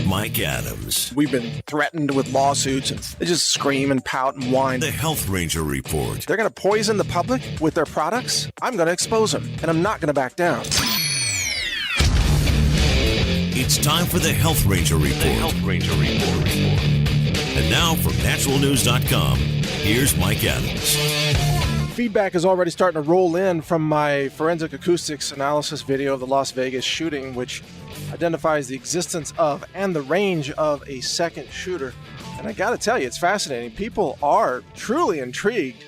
Mike Adams. We've been threatened with lawsuits, and they just scream and pout and whine. The Health Ranger Report. They're going to poison the public with their products? I'm going to expose them, and I'm not going to back down. It's time for the Health Ranger Report. The Health Ranger Report. And now from naturalnews.com, here's Mike Adams. Feedback is already starting to roll in from my forensic acoustics analysis video of the Las Vegas shooting, which identifies the existence of and the range of a second shooter. And I got to tell you, it's fascinating. People are truly intrigued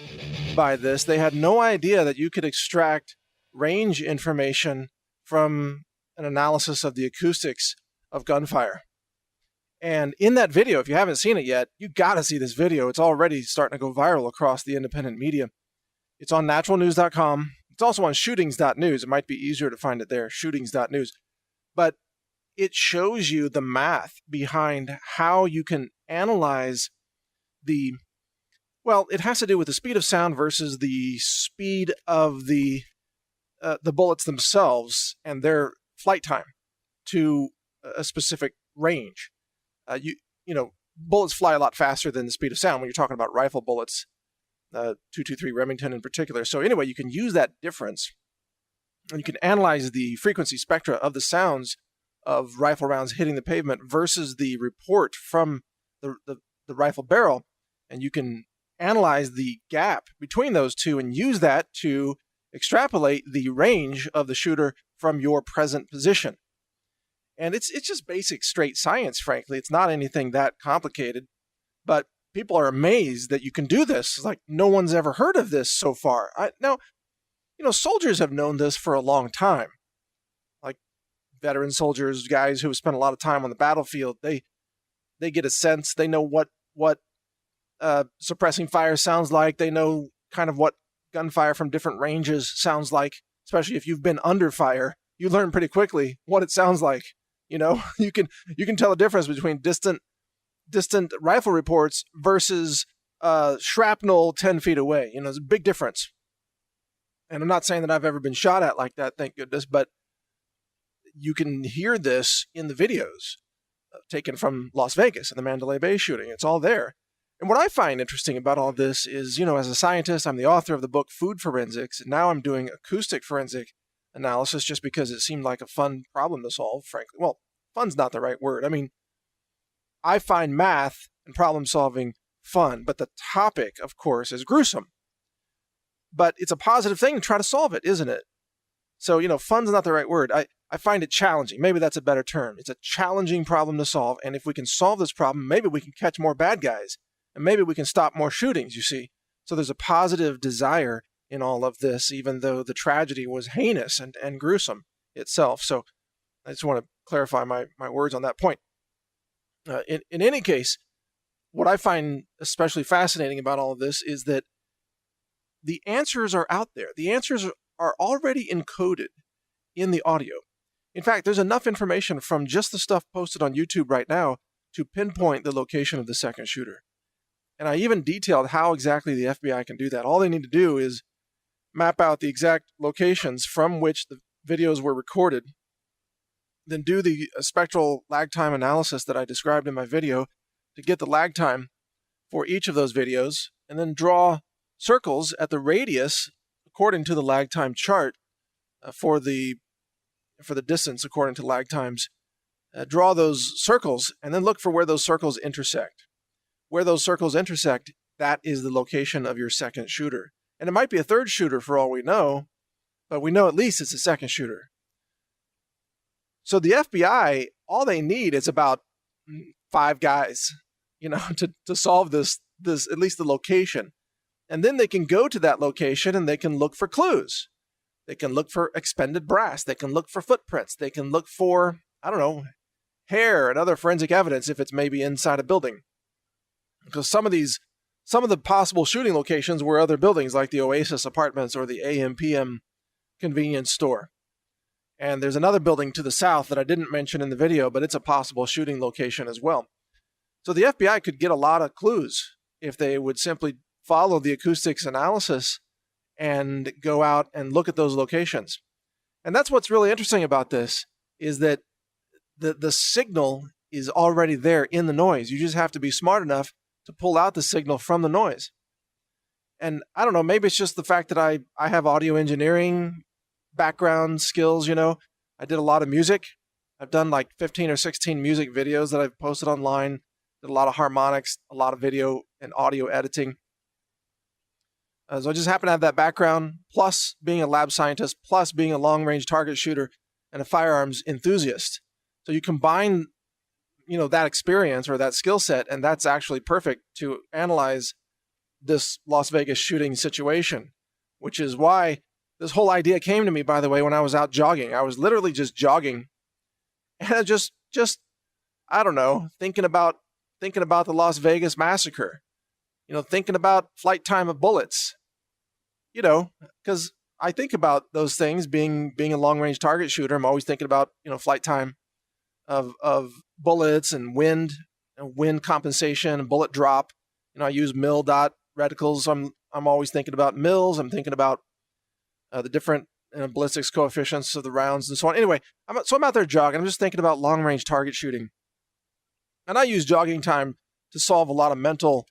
by this. They had no idea that you could extract range information from an analysis of the acoustics of gunfire. And in that video, if you haven't seen it yet, you got to see this video. It's already starting to go viral across the independent media. It's on naturalnews.com. It's also on shootings.news. It might be easier to find it there, shootings.news. But it shows you the math behind how you can analyze it has to do with the speed of sound versus the speed of the bullets themselves and their flight time to a specific range. Bullets fly a lot faster than the speed of sound when you're talking about rifle bullets. 223 Remington in particular. So anyway, you can use that difference and you can analyze the frequency spectra of the sounds of rifle rounds hitting the pavement versus the report from the rifle barrel. And you can analyze the gap between those two and use that to extrapolate the range of the shooter from your present position. And it's just basic straight science, frankly. It's not anything that complicated, but people are amazed that you can do this. It's like no one's ever heard of this so far. Soldiers have known this for a long time. Like veteran soldiers, guys who have spent a lot of time on the battlefield, they get a sense. They know what suppressing fire sounds like. They know kind of what gunfire from different ranges sounds like. Especially if you've been under fire, you learn pretty quickly what it sounds like. You can tell the difference between distant rifle reports versus shrapnel 10 feet away. There's a big difference. And I'm not saying that I've ever been shot at like that, thank goodness, but you can hear this in the videos taken from Las Vegas and the Mandalay Bay shooting. It's all there. And what I find interesting about all this is, as a scientist, I'm the author of the book Food Forensics, and now I'm doing acoustic forensic analysis just because it seemed like a fun problem to solve, frankly. Well, fun's not the right word. I mean, I find math and problem solving fun, but the topic, of course, is gruesome. But it's a positive thing to try to solve it, isn't it? So, fun's not the right word. I find it challenging. Maybe that's a better term. It's a challenging problem to solve, and if we can solve this problem, maybe we can catch more bad guys, and maybe we can stop more shootings, you see. So there's a positive desire in all of this, even though the tragedy was heinous and gruesome itself. So I just want to clarify my words on that point. In any case, what I find especially fascinating about all of this is that the answers are out there. The answers are already encoded in the audio. In fact, there's enough information from just the stuff posted on YouTube right now to pinpoint the location of the second shooter. And I even detailed how exactly the FBI can do that. All they need to do is map out the exact locations from which the videos were recorded, then do the spectral lag time analysis that I described in my video to get the lag time for each of those videos, and then draw circles at the radius according to the lag time chart for the distance according to lag times. Draw those circles and then look for where those circles intersect. Where those circles intersect, that is the location of your second shooter. And it might be a third shooter for all we know, but we know at least it's a second shooter. So the FBI, all they need is about 5 guys, to solve this, at least the location. And then they can go to that location and they can look for clues. They can look for expended brass. They can look for footprints. They can look for, hair and other forensic evidence if it's maybe inside a building. Because some of the possible shooting locations were other buildings like the Oasis Apartments or the AM/PM convenience store. And there's another building to the south that I didn't mention in the video, but it's a possible shooting location as well. So the FBI could get a lot of clues if they would simply follow the acoustics analysis and go out and look at those locations. And that's what's really interesting about this, is that the signal is already there in the noise. You just have to be smart enough to pull out the signal from the noise. And I don't know, maybe it's just the fact that I have audio engineering background skills, I did a lot of music. I've done like 15 or 16 music videos that I've posted online, did a lot of harmonics, a lot of video and audio editing. So I just happen to have that background, plus being a lab scientist, plus being a long-range target shooter and a firearms enthusiast. So you combine, that experience or that skill set, and that's actually perfect to analyze this Las Vegas shooting situation, which is why this whole idea came to me, by the way, when I was out jogging. I was literally just jogging and I just I don't know, thinking about the Las Vegas massacre, thinking about flight time of bullets, because I think about those things being a long-range target shooter. I'm always thinking about, flight time of bullets and wind compensation and bullet drop. I use mil dot reticles. I'm always thinking about mils. I'm thinking about the different ballistics coefficients of the rounds and so on. Anyway, I'm out there jogging. I'm just thinking about long-range target shooting. And I use jogging time to solve a lot of mental,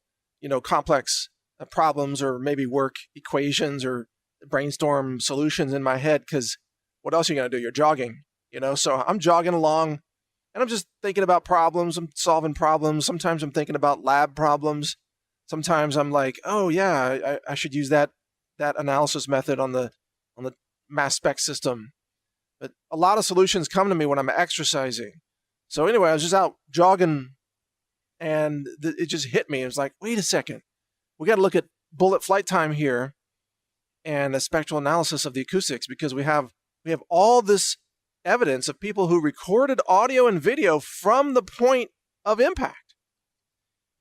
complex problems, or maybe work equations or brainstorm solutions in my head, because what else are you going to do? You're jogging, So I'm jogging along and I'm just thinking about problems. I'm solving problems. Sometimes I'm thinking about lab problems. Sometimes I'm like, oh yeah, I should use that analysis method on the mass spec system. But a lot of solutions come to me when I'm exercising. So anyway, I was just out jogging and it just hit me. It was like, wait a second, we got to look at bullet flight time here and a spectral analysis of the acoustics, because we have all this evidence of people who recorded audio and video from the point of impact.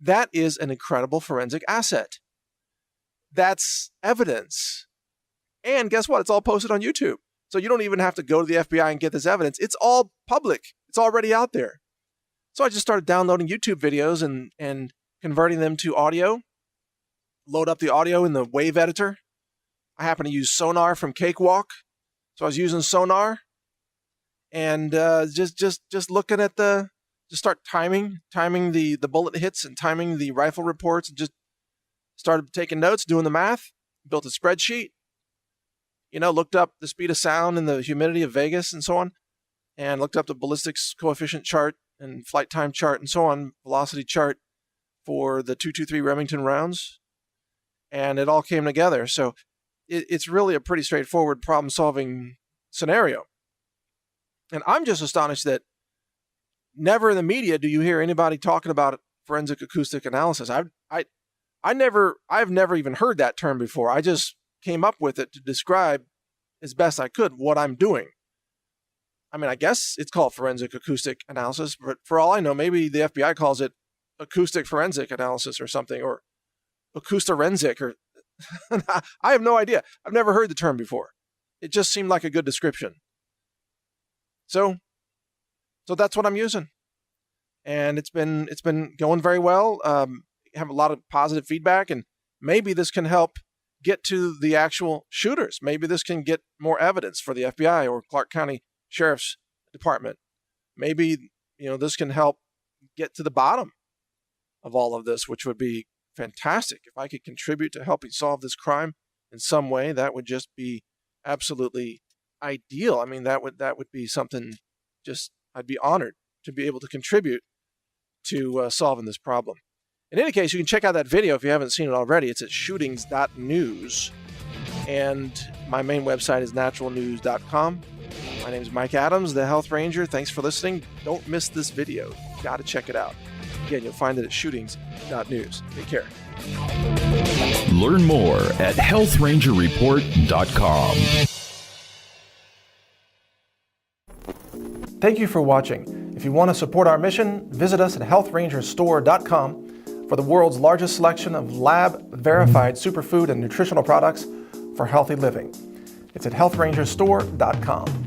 That is an incredible forensic asset. That's evidence. And guess what? It's all posted on YouTube. So you don't even have to go to the FBI and get this evidence. It's all public. It's already out there. So I just started downloading YouTube videos and converting them to audio, load up the audio in the wave editor. I happen to use sonar from Cakewalk. So I was using sonar and just looking at just start timing the bullet hits and timing the rifle reports, and just started taking notes, doing the math, built a spreadsheet, looked up the speed of sound and the humidity of Vegas and so on, and looked up the ballistics coefficient chart and flight time chart and so on, velocity chart for the 223 Remington rounds, and it all came together. So it's really a pretty straightforward problem-solving scenario. And I'm just astonished that never in the media do you hear anybody talking about forensic acoustic analysis. I've never even heard that term before. I just came up with it to describe as best I could what I'm doing. I mean, I guess it's called forensic acoustic analysis, but for all I know, maybe the FBI calls it acoustic forensic analysis or something, or acoustorensic, or I have no idea. I've never heard the term before. It just seemed like a good description. So that's what I'm using. And it's been going very well. Have a lot of positive feedback, and maybe this can help get to the actual shooters. Maybe this can get more evidence for the FBI or Clark County Sheriff's Department. Maybe, this can help get to the bottom of all of this, which would be fantastic. If I could contribute to helping solve this crime in some way, that would just be absolutely ideal. I mean, that would be something I'd be honored to be able to contribute to solving this problem. In any case, you can check out that video if you haven't seen it already. It's at shootings.news. And my main website is naturalnews.com. My name is Mike Adams, the Health Ranger. Thanks for listening. Don't miss this video. You've got to check it out. Again, you'll find it at shootings.news. Take care. Learn more at healthrangerreport.com. Thank you for watching. If you want to support our mission, visit us at healthrangerstore.com for the world's largest selection of lab-verified superfood and nutritional products for healthy living. It's at healthrangerstore.com.